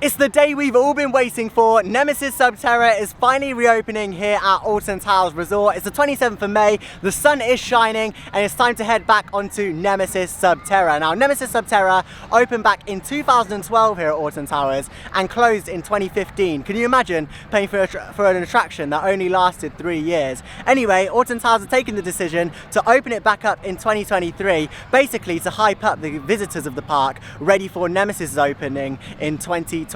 It's the day we've all been waiting for. Nemesis Sub-Terra is finally reopening here at Alton Towers Resort. It's the 27th of May, the sun is shining, and it's time to head back onto Nemesis Sub-Terra. Now, Nemesis Sub-Terra opened back in 2012 here at Alton Towers and closed in 2015. Can you imagine paying for an attraction that only lasted 3 years? Anyway, Alton Towers have taken the decision to open it back up in 2023, basically to hype up the visitors of the park, ready for Nemesis' opening in 2024.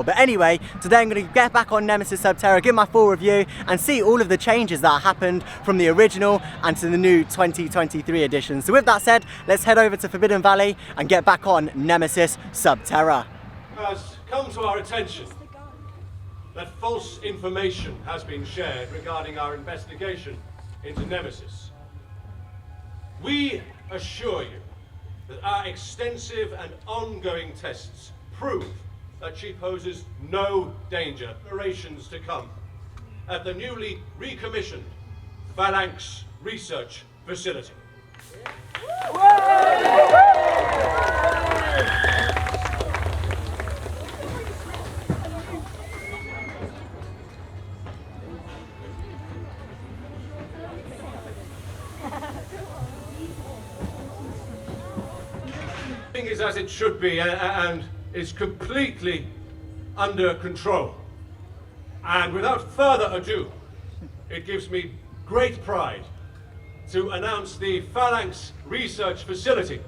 But anyway, today I'm going to get back on Nemesis Sub-Terra, give my full review and see all of the changes that happened from the original and to the new 2023 edition. So with that said, let's head over to Forbidden Valley and get back on Nemesis Sub-Terra. Has come to our attention that false information has been shared regarding our investigation into Nemesis. We assure you that our extensive and ongoing tests prove that she poses no danger. Operations to come at the newly recommissioned Phalanx research facility. Thing is as it should be and is completely under control. And without further ado, it gives me great pride to announce the Phalanx research facility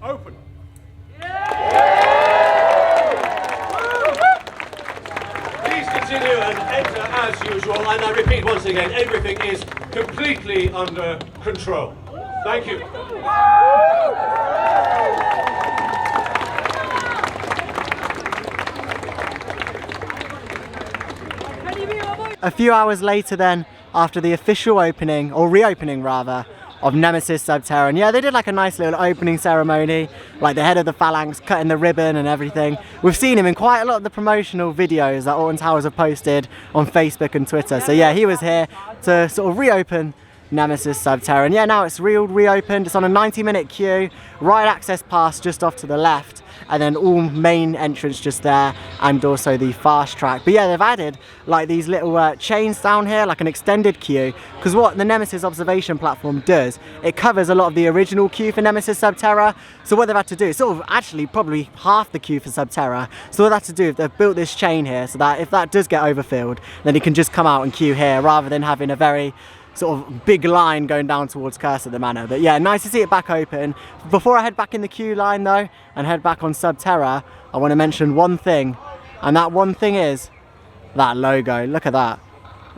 open. Please continue and enter as usual, and I repeat once again, everything is completely under control. Thank you. A few hours later then, after the official opening, or reopening rather, of Nemesis Sub-Terra, and yeah, they did like a nice little opening ceremony, like the head of the Phalanx cutting the ribbon and everything. We've seen him in quite a lot of the promotional videos that Alton Towers have posted on Facebook and Twitter. So yeah, he was here to sort of reopen Nemesis Sub-Terra, and yeah, now it's reopened. It's on a 90-minute queue, ride access pass just off to the left, and then all main entrance just there, and also the fast track. But yeah, they've added like these little chains down here, like an extended queue, because what the Nemesis observation platform does, it covers a lot of the original queue for Nemesis Sub-Terra. So what they've had to do is sort of actually probably half the queue for Sub-Terra. So what they've had to do is they've built this chain here so that if that does get overfilled, then it can just come out and queue here rather than having a very sort of big line going down towards Cursor the Manor. But yeah, nice to see it back open. Before I head back in the queue line though and head back on Sub-Terra, I want to mention one thing, and that one thing is that logo. Look at that.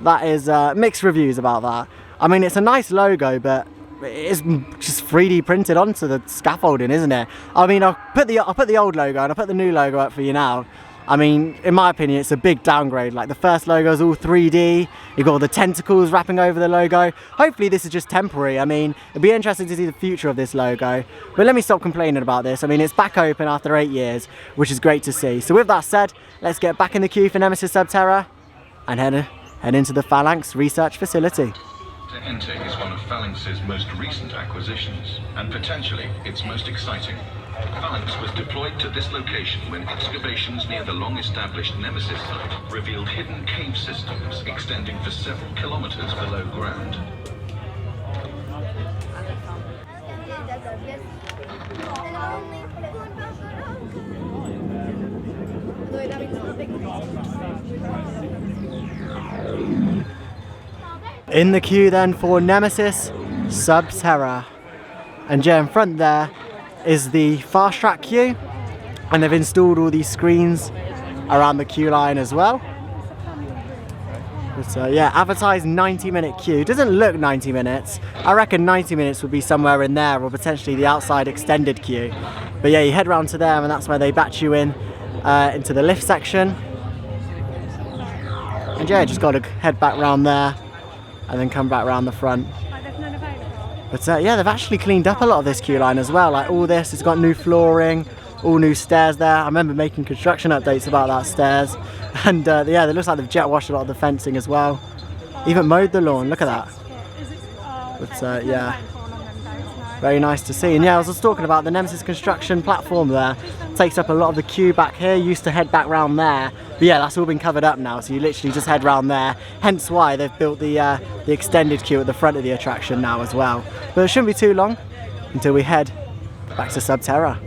That is mixed reviews about that. I mean, it's a nice logo, but it's just 3D printed onto the scaffolding, isn't it? I mean, I'll put the old logo and I'll put the new logo up for you now. I mean, in my opinion, it's a big downgrade. Like the first logo is all 3D. You've got all the tentacles wrapping over the logo. Hopefully this is just temporary. I mean, it'd be interesting to see the future of this logo. But let me stop complaining about this. I mean, it's back open after 8 years, which is great to see. So with that said, let's get back in the queue for Nemesis Sub-Terra and head into the Phalanx research facility. To enter is one of Phalanx's most recent acquisitions, and potentially its most exciting. Phalanx was deployed to this location when excavations near the long-established Nemesis site revealed hidden cave systems extending for several kilometers below ground. In the queue then for Nemesis Sub-Terra, and yeah, in front there is the fast track queue, and they've installed all these screens around the queue line as well. But yeah, advertised 90-minute queue. Doesn't look 90 minutes. I reckon 90 minutes would be somewhere in there, or potentially the outside extended queue. But yeah, you head round to there and that's where they batch you in into the lift section. And yeah, just got to head back round there and then come back round the front. But yeah, they've actually cleaned up a lot of this queue line as well. Like all this, it's got new flooring, all new stairs there. I remember making construction updates about that stairs. And yeah, it looks like they've jet washed a lot of the fencing as well. Even mowed the lawn, look at that. But yeah, very nice to see. And yeah, I was just talking about the Nemesis construction platform there. takes up a lot of the queue back here. You used to head back round there, but yeah, that's all been covered up now, so you literally just head round there, hence why they've built the extended queue at the front of the attraction now as well. But it shouldn't be too long until we head back to Sub-Terra.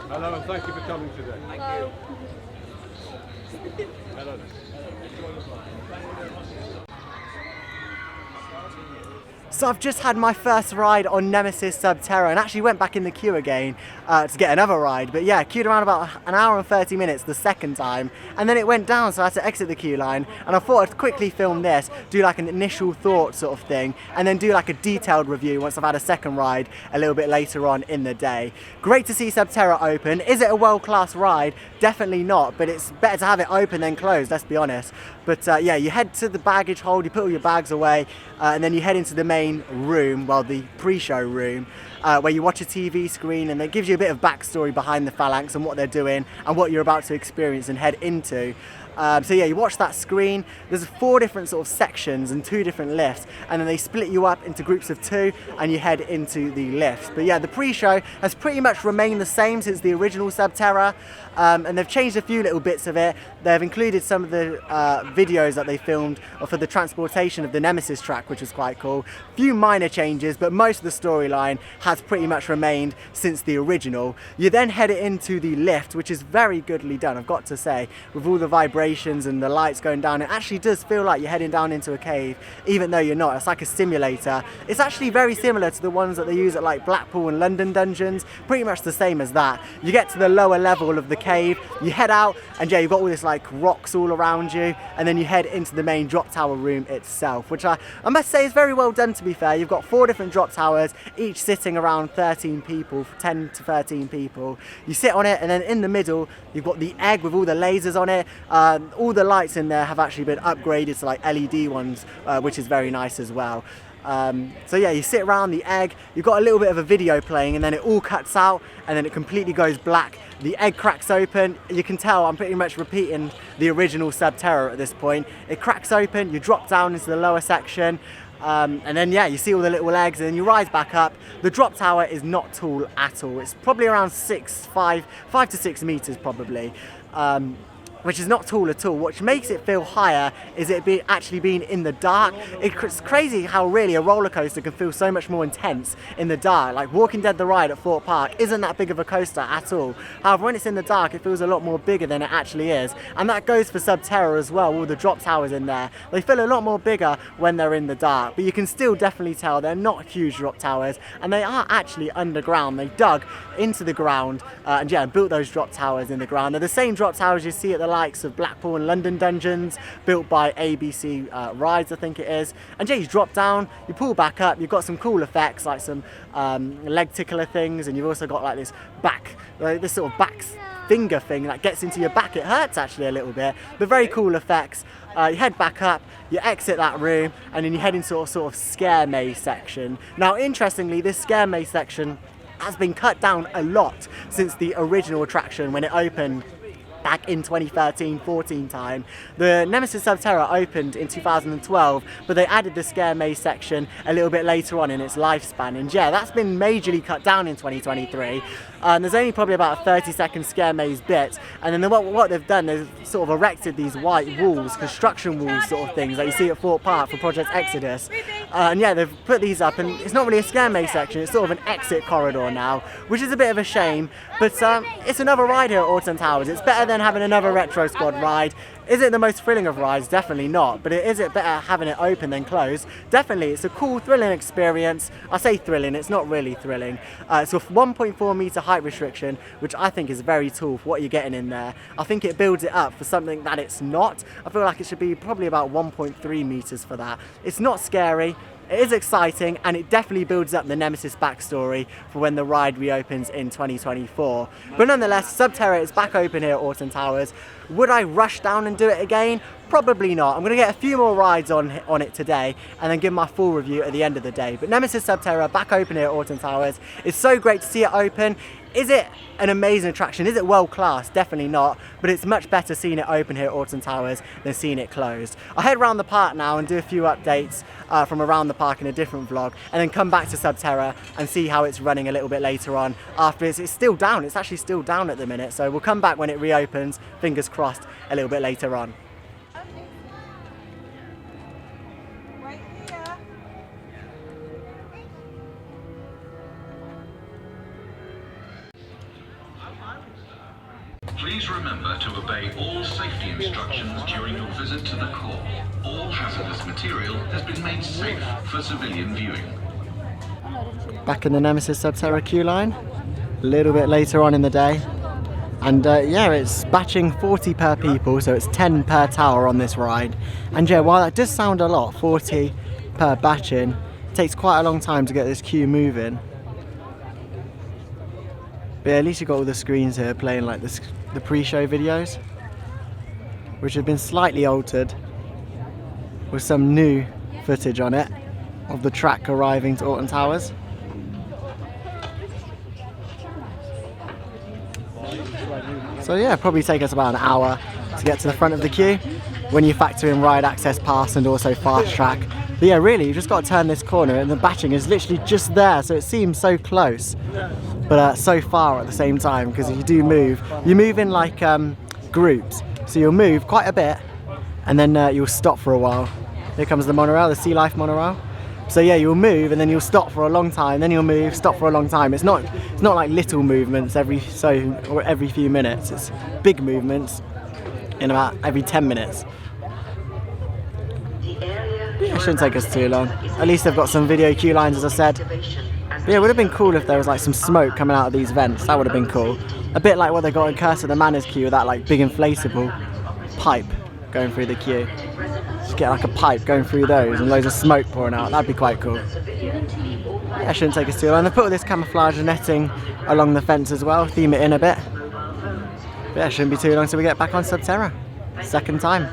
Hello, and thank you for coming today. Thank you. Hello. So I've just had my first ride on Nemesis Sub-Terra and actually went back in the queue again to get another ride. But yeah, queued around about an hour and 30 minutes the second time, and then it went down, so I had to exit the queue line. And I thought I'd quickly film this, do like an initial thought sort of thing, and then do like a detailed review once I've had a second ride a little bit later on in the day. Great to see Sub-Terra open. Is it a world-class ride? Definitely not, but it's better to have it open than closed, let's be honest. But yeah, you head to the baggage hold, you put all your bags away, and then you head into the main room, well, the pre-show room, where you watch a TV screen, and it gives you a bit of backstory behind the Phalanx and what they're doing and what you're about to experience and head into. So yeah, you watch that screen. There's 4 different sort of sections and 2 different lifts, and then they split you up into groups of 2 and you head into the lifts. But yeah, the pre-show has pretty much remained the same since the original Sub-Terra, and they've changed a few little bits of it. They've included some of the videos that they filmed for the transportation of the Nemesis track, which was quite cool. Few minor changes, but most of the storyline has pretty much remained since the original. You then head into the lift, which is very goodly done, I've got to say, with all the vibrations and the lights going down. It actually does feel like you're heading down into a cave, even though you're not. It's like a simulator. It's actually very similar to the ones that they use at like Blackpool and London dungeons, pretty much the same as that. You get to the lower level of the cave, you head out, and yeah, you've got all this like rocks all around you, and then you head into the main drop tower room itself, which I must say is very well done, to be fair. You've got 4 different drop towers, each sitting around 13 people, 10 to 13 people. You sit on it, and then in the middle you've got the egg with all the lasers on it. All the lights in there have actually been upgraded to like LED ones, which is very nice as well. So yeah, you sit around the egg, you've got a little bit of a video playing, and then it all cuts out and then it completely goes black. The egg cracks open. You can tell I'm pretty much repeating the original Sub-Terra at this point. It cracks open, you drop down into the lower section, and then yeah, you see all the little eggs, and then you rise back up. The drop tower is not tall at all. It's probably around 5 to 6 meters probably. Which is not tall at all. What makes it feel higher is it actually being in the dark. It's crazy how really a roller coaster can feel so much more intense in the dark. Like Walking Dead the ride at Fort Park isn't that big of a coaster at all. However, when it's in the dark, it feels a lot more bigger than it actually is. And that goes for Sub-Terra as well, all the drop towers in there. They feel a lot more bigger when they're in the dark, but you can still definitely tell they're not huge drop towers, and they are actually underground. They dug into the ground and yeah, built those drop towers in the ground. They're the same drop towers you see at the likes of Blackpool and London dungeons, built by ABC Rides, I think it is. And yeah, you drop down, you pull back up, you've got some cool effects like some leg tickler things, and you've also got like this this sort of back finger thing that gets into your back. It hurts actually a little bit, but very cool effects. You head back up, you exit that room, and then you head into a sort of scare maze section. Now interestingly, this scare maze section has been cut down a lot since the original attraction when it opened back in 2013-14 time. The Nemesis Sub-Terra opened in 2012, but they added the scare maze section a little bit later on in its lifespan, and yeah, that's been majorly cut down in 2023. There's only probably about a 30-second scare maze bit, and then what they've done, they've sort of erected these white walls, construction walls sort of things that you see at Fort Park for Project Exodus. And yeah, they've put these up, and it's not really a scare maze section, it's sort of an exit corridor now, which is a bit of a shame, but it's another ride here at Alton Towers. It's better than having another Retro Squad ride. Is it the most thrilling of rides? Definitely not. But is it better having it open than closed? Definitely. It's a cool, thrilling experience. I say thrilling, it's not really thrilling. It's a 1.4 meter height restriction, which I think is very tall for what you're getting in there. I think it builds it up for something that it's not. I feel like it should be probably about 1.3 meters for that. It's not scary. It is exciting, and it definitely builds up the Nemesis backstory for when the ride reopens in 2024. But nonetheless, Sub-Terra is back open here at Alton Towers. Would I rush down and do it again? Probably not. I'm going to get a few more rides on it today and then give my full review at the end of the day. But Nemesis Sub-Terra back open here at Alton Towers. It's so great to see it open. Is it an amazing attraction? Is it world class? Definitely not, but it's much better seeing it open here at Alton Towers than seeing it closed. I'll head around the park now and do a few updates from around the park in a different vlog, and then come back to Sub-Terra and see how it's running a little bit later on after it's still down. It's actually still down at the minute, so we'll come back when it reopens, fingers crossed, a little bit later on. Right here. Please remember to obey all safety instructions during your visit to the core. All hazardous material has been made safe for civilian viewing. Back in the Nemesis Sub-Terra queue line, a little bit later on in the day. And yeah, it's batching 40 per people, so it's 10 per tower on this ride. And yeah, while that does sound a lot, 40 per batching, it takes quite a long time to get this queue moving. But yeah, at least you've got all the screens here playing like the pre-show videos, which have been slightly altered with some new footage on it of the track arriving to Alton Towers. So yeah, probably take us about an hour to get to the front of the queue when you factor in ride access pass and also fast track. But yeah, really, you've just got to turn this corner and the batching is literally just there, so it seems so close, but so far at the same time, because if you move in like groups, so you'll move quite a bit and then you'll stop for a while. Here comes the monorail, the Sea Life monorail. So yeah, you'll move and then you'll stop for a long time, then you'll move, stop for a long time. It's not like little movements every few minutes. It's big movements in about every 10 minutes. Yeah, it shouldn't take us too long. At least they've got some video queue lines, as I said. But yeah, it would have been cool if there was like some smoke coming out of these vents. That would have been cool. A bit like what they got in Curse of the Manor's queue, with that like big inflatable pipe going through the queue. Just get like a pipe going through those and loads of smoke pouring out. That'd be quite cool. Yeah, it shouldn't take us too long. They put all this camouflage netting along the fence as well, theme it in a bit. But yeah, it shouldn't be too long till we get back on Sub-Terra. Second time.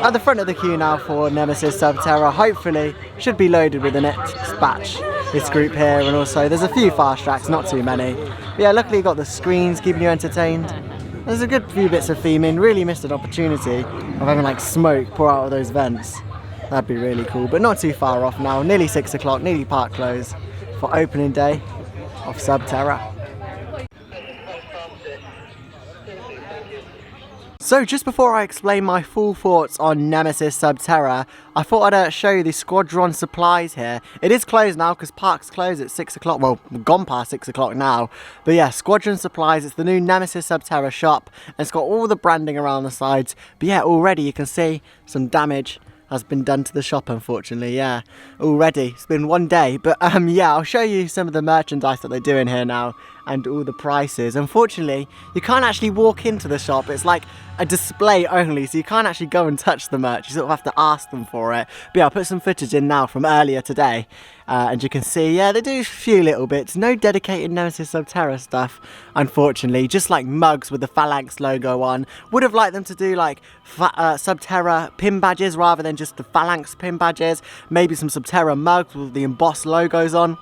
At the front of the queue now for Nemesis Sub-Terra, hopefully should be loaded with the next batch. This group here, and also there's a few fast tracks, not too many. But yeah, luckily you got the screens keeping you entertained. There's a good few bits of theming. Really missed an opportunity of having like smoke pour out of those vents. That'd be really cool, but not too far off now. Nearly 6 o'clock, nearly park close for opening day of Sub-Terra. So just before I explain my full thoughts on Nemesis Sub-Terra, I thought I'd show you the Squadron supplies here. It is closed now because park's closed at 6 o'clock, well, gone past 6 o'clock now. But yeah, Squadron supplies, it's the new Nemesis Sub-Terra shop, and it's got all the branding around the sides. But yeah, already you can see some damage has been done to the shop, unfortunately. Yeah, already. It's been one day, but yeah, I'll show you some of the merchandise that they do in here now and all the prices. Unfortunately, you can't actually walk into the shop. It's like a display only, so you can't actually go and touch the merch. You sort of have to ask them for it. But yeah, I'll put some footage in now from earlier today, and you can see, yeah, they do a few little bits. No dedicated Nemesis Sub-Terra stuff, unfortunately. Just like mugs with the Phalanx logo on. Would have liked them to do like Sub-Terra pin badges rather than just the Phalanx pin badges. Maybe some Sub-Terra mugs with the embossed logos on.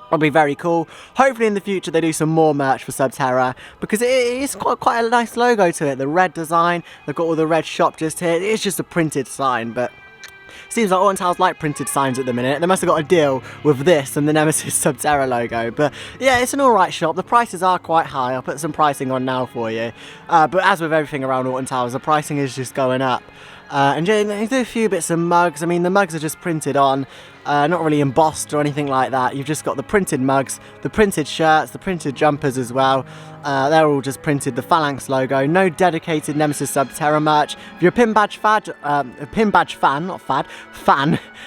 That'll be very cool. Hopefully in the future they do some more merch for Sub-Terra, because it's got quite a nice logo to it. The red design, they've got all the red shop just here. It's just a printed sign, but seems like Alton Towers like printed signs at the minute. They must have got a deal with this and the Nemesis Sub-Terra logo. But yeah, it's an alright shop. The prices are quite high. I'll put some pricing on now for you. But as with everything around Alton Towers, the pricing is just going up. And yeah, they do a few bits of mugs. I mean, the mugs are just printed on, not really embossed or anything like that. You've just got the printed mugs, the printed shirts, the printed jumpers as well. They're all just printed, the Phalanx logo. No dedicated Nemesis Sub-Terra merch. If you're a pin badge fan,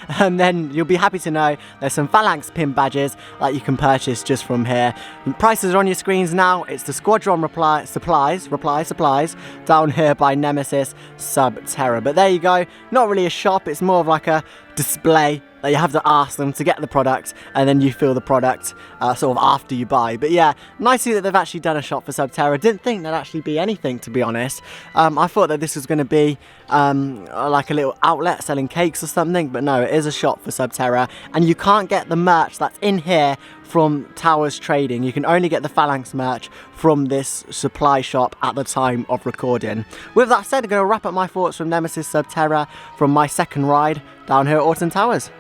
and then you'll be happy to know there's some Phalanx pin badges that you can purchase just from here. The prices are on your screens now. It's the Squadron supplies down here by Nemesis Sub-Terra. But there you go. Not really a shop. It's more of like a display that you have to ask them to get the product, and then you feel the product sort of after you buy. But yeah, nice to see that they've actually done a shop for Sub-Terra. Didn't think there'd actually be anything, to be honest. I thought that this was going to be like a little outlet selling cakes or something, but no, it is a shop for Sub-Terra, and you can't get the merch that's in here from Towers Trading. You can only get the Phalanx merch from this supply shop at the time of recording. With that said, I'm going to wrap up my thoughts from Nemesis Sub-Terra from my second ride down here at Alton Towers.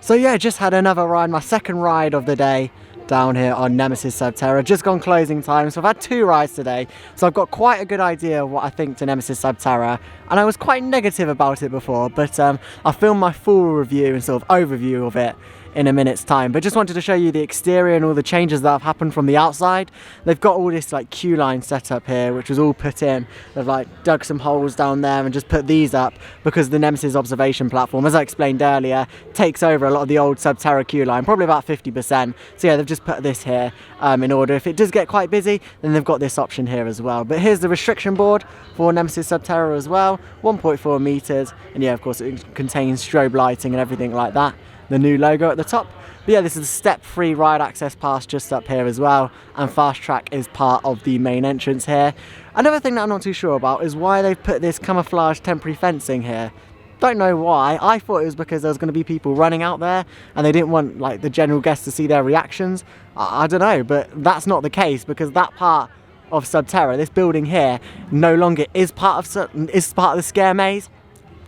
So yeah, just had another ride, my second ride of the day down here on Nemesis Sub-Terra. Just gone closing time, so I've had 2 rides today, so I've got quite a good idea of what I think to Nemesis Sub-Terra, and I was quite negative about it before, but I'll film my full review and sort of overview of it in a minute's time. But just wanted to show you the exterior and all the changes that have happened from the outside. They've got all this like queue line set up here, which was all put in. They've like dug some holes down there and just put these up because the Nemesis observation platform, as I explained earlier, takes over a lot of the old Sub-Terra queue line, probably about 50%. So yeah, they've just put this here in order. If it does get quite busy, then they've got this option here as well. But here's the restriction board for Nemesis Sub-Terra as well, 1.4 meters, and yeah, of course it contains strobe lighting and everything like that. The new logo at the top. But yeah, this is a step-free ride access pass just up here as well, and fast track is part of the main entrance here. Another thing that I'm not too sure about is why they've put this camouflage temporary fencing here. Don't know why. I thought it was because there was going to be people running out there and they didn't want like the general guests to see their reactions. I don't know, but that's not the case, because that part of Sub-Terra, this building here, no longer is part of the scare maze.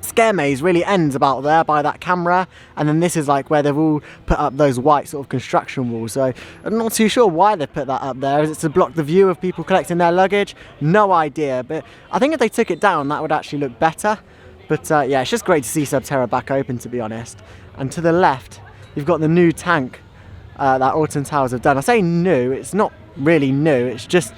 Scare maze really ends about there by that camera, and then this is like where they've all put up those white sort of construction walls. So I'm not too sure why they put that up there. Is it to block the view of people collecting their luggage? No idea, but I think if they took it down that would actually look better. But yeah, it's just great to see Sub-Terra back open, to be honest. And to the left you've got the new tank that Alton Towers have done. I say new, it's not really new, it's just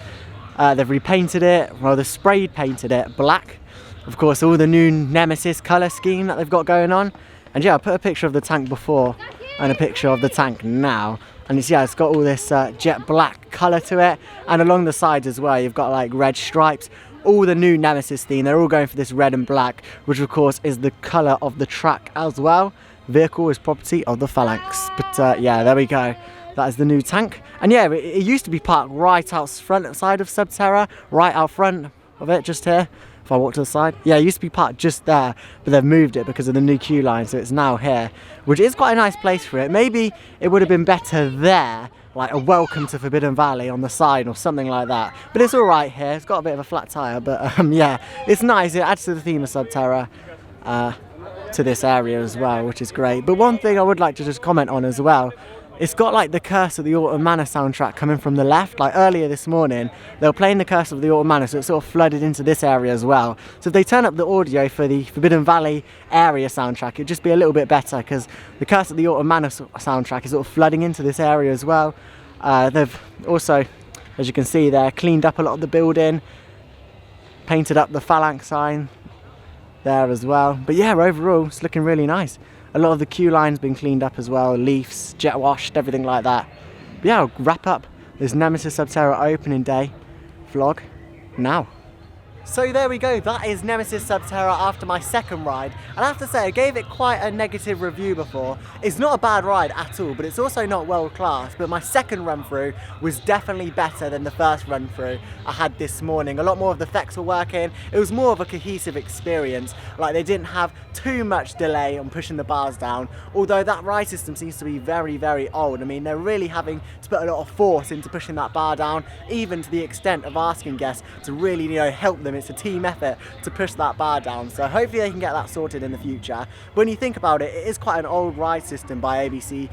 they've repainted it, well, they've sprayed painted it black. Of course, all the new Nemesis colour scheme that they've got going on. And yeah, I put a picture of the tank before and a picture of the tank now. And it's, yeah, it's got all this jet black colour to it. And along the sides as well, you've got like red stripes. All the new Nemesis theme, they're all going for this red and black, which of course is the colour of the track as well. Vehicle is property of the Phalanx. But yeah, there we go. That is the new tank. And yeah, it used to be parked right out front side of Sub-Terra, right out front of it, just here. If I walk to the side, yeah, it used to be parked just there, but they've moved it because of the new queue line, so it's now here, which is quite a nice place for it. Maybe it would have been better there, like a welcome to Forbidden Valley on the side or something like that. But it's all right here. It's got a bit of a flat tire, but yeah, it's nice. It adds to the theme of Sub-Terra to this area as well, which is great. But one thing I would like to just comment on as well, it's got like the Curse of the Autumn Manor soundtrack coming from the left. Like earlier this morning, they were playing the Curse of the Autumn Manor, so it sort of flooded into this area as well. So if they turn up the audio for the Forbidden Valley area soundtrack, it'd just be a little bit better, because the Curse of the Autumn Manor soundtrack is sort of flooding into this area as well. They've also, as you can see there, cleaned up a lot of the building, painted up the Phalanx sign there as well. But yeah, overall, it's looking really nice. A lot of the queue line's been cleaned up as well, leaves, jet washed, everything like that. But yeah, I'll wrap up this Nemesis Sub-Terra opening day vlog now. So there we go, that is Nemesis Sub-Terra after my second ride. And I have to say, I gave it quite a negative review before. It's not a bad ride at all, but it's also not world class. But my second run through was definitely better than the first run through I had this morning. A lot more of the effects were working. It was more of a cohesive experience. Like, they didn't have too much delay on pushing the bars down. Although that ride system seems to be very, very old. I mean, they're really having to put a lot of force into pushing that bar down, even to the extent of asking guests to really, you know, help them. It's a team effort to push that bar down, so hopefully they can get that sorted in the future. But when you think about it, it is quite an old ride system by ABC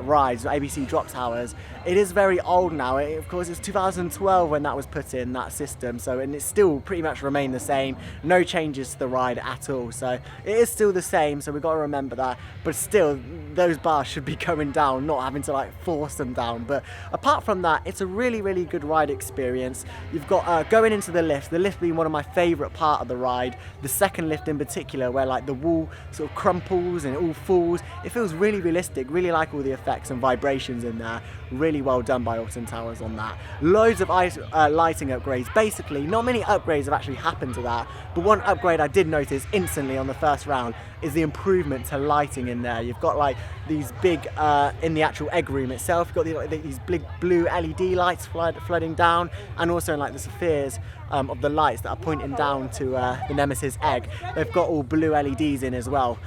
rides, ABC drop towers. It is very old now. Of course, it's 2012 when that was put in, that system, so, and it's still pretty much remained the same. No changes to the ride at all, so it is still the same, so we've got to remember that. But still, those bars should be going down, not having to like force them down. But apart from that, it's a really, really good ride experience. You've got going into the lift being one of my favourite part of the ride, the second lift in particular, where like the wall sort of crumples and it all falls. It feels really realistic, really like all the effects and vibrations in there. Really well done by Alton Towers on that. Loads of lighting upgrades. Basically, not many upgrades have actually happened to that, but one upgrade I did notice instantly on the first round is the improvement to lighting in there. You've got like these big, in the actual egg room itself, you've got these big blue LED lights flooding down, and also in like the spheres of the lights that are pointing down to the Nemesis egg. They've got all blue LEDs in as well,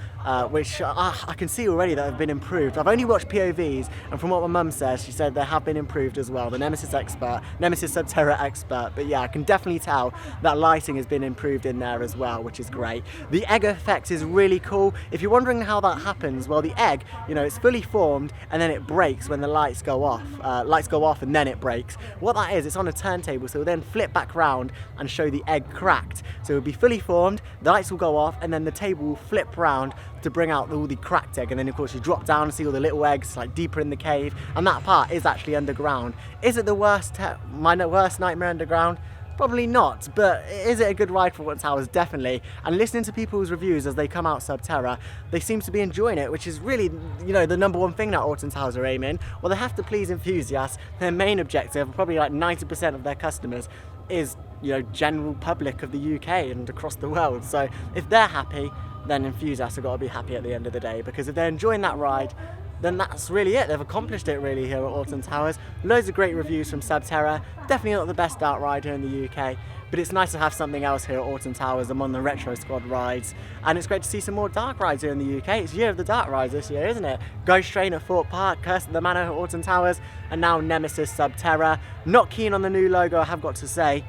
which I can see already that have been improved. I've only watched POVs, and from what my mum says, she said they have been improved as well. The Nemesis expert, Nemesis Sub-Terra expert, but yeah, I can definitely tell that lighting has been improved in there as well, which is great. The egg effect is really cool. If you're wondering how that happens, well, the egg, you know, it's fully formed and then it breaks when the lights go off. Lights go off and then it breaks. What that is, it's on a turntable, so it'll then flip back round and show the egg cracked. So it'll be fully formed, the lights will go off, and then the table will flip round to bring out all the cracked egg, and then of course you drop down and see all the little eggs like deeper in the cave, and that part is actually underground. Is it the worst, my worst nightmare underground? Probably not, but is it a good ride for Alton Towers? Definitely. And listening to people's reviews as they come out Sub-Terra, they seem to be enjoying it, which is really, you know, the number one thing that Alton Towers are aiming. Well, they have to please enthusiasts. Their main objective, probably like 90% of their customers, is, you know, general public of the UK and across the world. So if they're happy, then enthusiasts have got to be happy at the end of the day, because if they're enjoying that ride, then that's really it. They've accomplished it really here at Alton Towers. Loads of great reviews from Sub-Terra. Definitely not the best dark ride here in the UK, but it's nice to have something else here at Alton Towers among the Retro Squad rides. And it's great to see some more dark rides here in the UK. It's year of the dark rides this year, isn't it? Ghost Train at Thorpe Park, Curse at the Manor at Alton Towers, and now Nemesis Sub-Terra. Not keen on the new logo, I have got to say.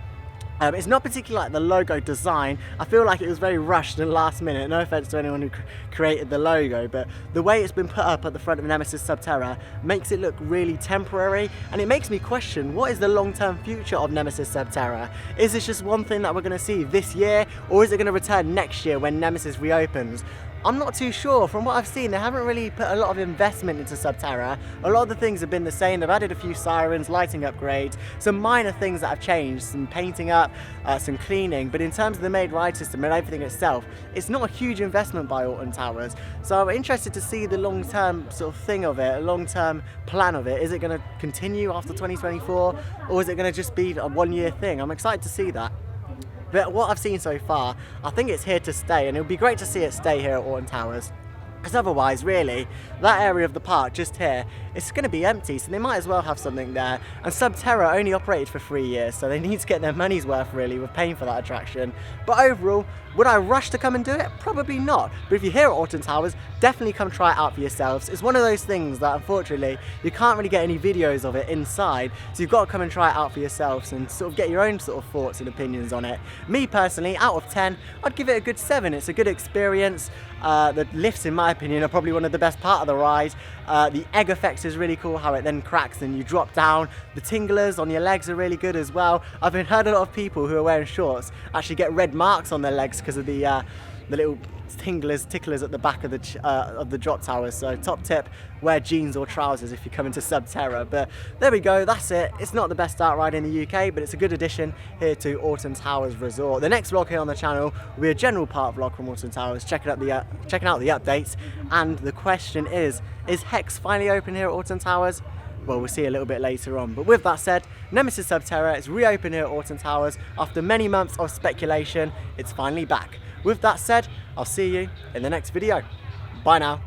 It's not particularly like the logo design. I feel like it was very rushed and last minute. No offense to anyone who created the logo, but the way it's been put up at the front of Nemesis Sub-Terra makes it look really temporary, and it makes me question, what is the long-term future of Nemesis Sub-Terra? Is this just one thing that we're going to see this year, or is it going to return next year when Nemesis reopens? I'm not too sure. From what I've seen, they haven't really put a lot of investment into Sub-Terra. A lot of the things have been the same. They've added a few sirens, lighting upgrades, some minor things that have changed, some painting up, some cleaning, but in terms of the main ride system and everything itself, it's not a huge investment by Alton Towers. So I'm interested to see the long-term sort of thing of it, a long-term plan of it. Is it going to continue after 2024, or is it going to just be a one-year thing? I'm excited to see that. But what I've seen so far, I think it's here to stay, and it would be great to see it stay here at Alton Towers. Because otherwise, really, that area of the park just here, it's going to be empty, so they might as well have something there. And Sub-Terra only operated for 3 years, so they need to get their money's worth, really, with paying for that attraction. But overall, would I rush to come and do it? Probably not. But if you're here at Alton Towers, definitely come try it out for yourselves. It's one of those things that, unfortunately, you can't really get any videos of it inside, so you've got to come and try it out for yourselves and sort of get your own sort of thoughts and opinions on it. Me, personally, out of 10, I'd give it a good 7. It's a good experience. The lifts, in my opinion, are probably one of the best part of the ride. The egg effect is really cool, how it then cracks and you drop down. The tinglers on your legs are really good as well. I've heard a lot of people who are wearing shorts actually get red marks on their legs because of the little ticklers at the back of the drop towers. So top tip, wear jeans or trousers if you come into Sub-Terra. But there we go, that's it. It's not the best dark ride in the UK, but it's a good addition here to Alton Towers Resort. The next vlog here on the channel will be a general part vlog from Alton Towers, checking out the updates. And the question is Hex finally open here at Alton Towers? Well, we'll see a little bit later on. But with that said, Nemesis Sub-Terra is reopened here at Alton Towers. After many months of speculation, it's finally back. With that said, I'll see you in the next video. Bye now.